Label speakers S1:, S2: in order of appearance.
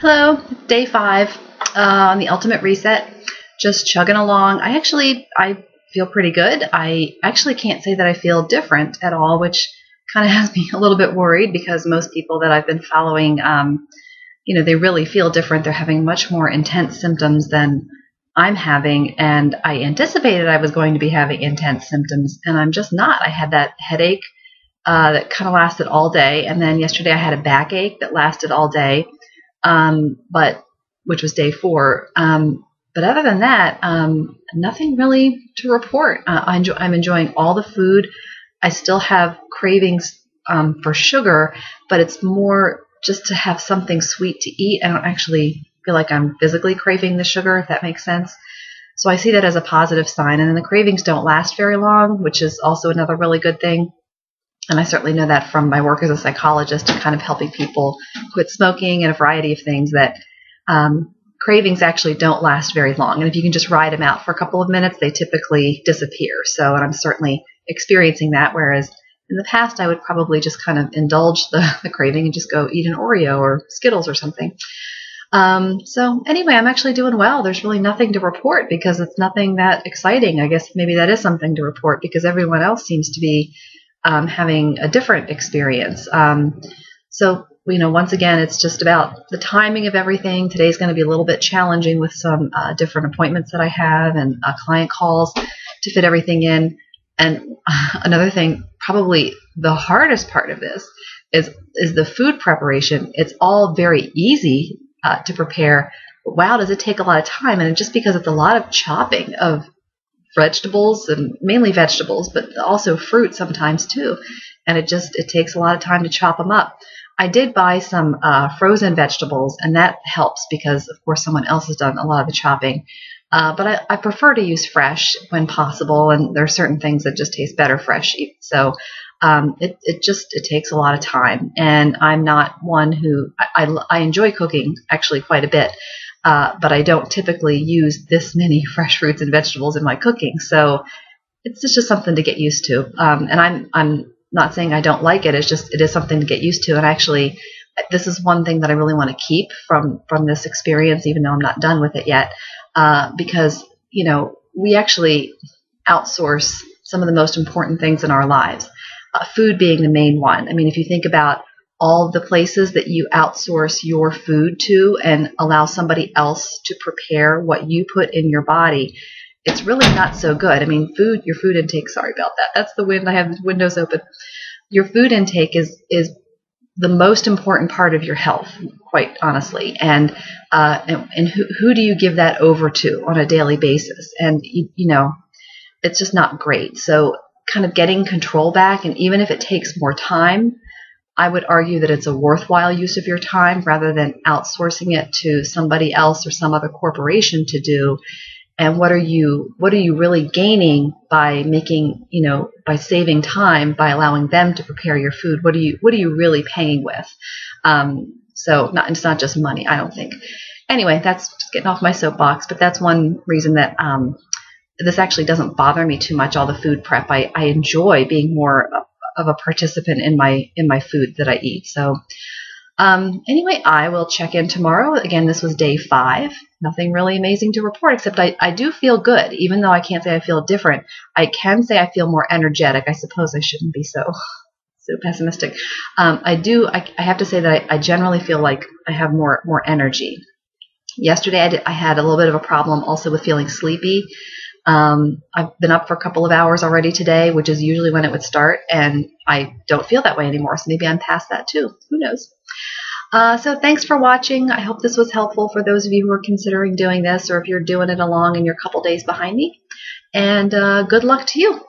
S1: Hello, day 5 on the Ultimate Reset. Just chugging along. I feel pretty good. I actually can't say that I feel different at all, which kind of has me a little bit worried because most people that I've been following, they really feel different. They're having much more intense symptoms than I'm having, and I anticipated I was going to be having intense symptoms, and I'm just not. I had that headache that kind of lasted all day, and then yesterday I had a backache that lasted all day. Which was day 4. But other than that, nothing really to report. I'm enjoying all the food. I still have cravings for sugar, but it's more just to have something sweet to eat. I don't actually feel like I'm physically craving the sugar, if that makes sense. So I see that as a positive sign. And then the cravings don't last very long, which is also another really good thing. And I certainly know that from my work as a psychologist and kind of helping people quit smoking and a variety of things, that cravings actually don't last very long. And if you can just ride them out for a couple of minutes, they typically disappear. So, and I'm certainly experiencing that, whereas in the past I would probably just kind of indulge the craving and just go eat an Oreo or Skittles or something. So anyway, I'm actually doing well. There's really nothing to report because it's nothing that exciting. I guess maybe that is something to report because everyone else seems to be having a different experience. So, once again, it's just about the timing of everything. Today's going to be a little bit challenging with some different appointments that I have and client calls to fit everything in. And another thing, probably the hardest part of this is the food preparation. It's all very easy to prepare, but wow, does it take a lot of time. And just because it's a lot of chopping of vegetables, and mainly vegetables, but also fruit sometimes too. And it takes a lot of time to chop them up. I did buy some frozen vegetables, and that helps because, of course, someone else has done a lot of the chopping. But I prefer to use fresh when possible, and there are certain things that just taste better fresh. So it takes a lot of time, and I'm not one who I enjoy cooking actually quite a bit. But I don't typically use this many fresh fruits and vegetables in my cooking, so it's just something to get used to. And I'm not saying I don't like it. It is something to get used to. And actually, this is one thing that I really want to keep from this experience, even though I'm not done with it yet, because we actually outsource some of the most important things in our lives. Food being the main one. I mean, if you think about all of the places that you outsource your food to and allow somebody else to prepare what you put in your body, it's really not so good. I mean, your food intake, sorry about that. That's the wind. I have the windows open. Your food intake is the most important part of your health, quite honestly. And who do you give that over to on a daily basis? And, it's just not great. So kind of getting control back, and even if it takes more time, I would argue that it's a worthwhile use of your time rather than outsourcing it to somebody else or some other corporation to do. And what are you really gaining by by saving time, by allowing them to prepare your food? What are you really paying with? It's not just money, I don't think. Anyway, that's just getting off my soapbox, but that's one reason that this actually doesn't bother me too much, all the food prep. I enjoy being more of a participant in my food that I eat. So anyway, I will check in tomorrow. Again, this was day 5. Nothing really amazing to report, except I do feel good. Even though I can't say I feel different, I can say I feel more energetic. I suppose I shouldn't be so pessimistic. I have to say that I generally feel like I have more energy. Yesterday I had a little bit of a problem also with feeling sleepy. I've been up for a couple of hours already today, which is usually when it would start, and I don't feel that way anymore, so maybe I'm past that too. Who knows? So thanks for watching. I hope this was helpful for those of you who are considering doing this, or if you're doing it along and you're a couple days behind me. And good luck to you.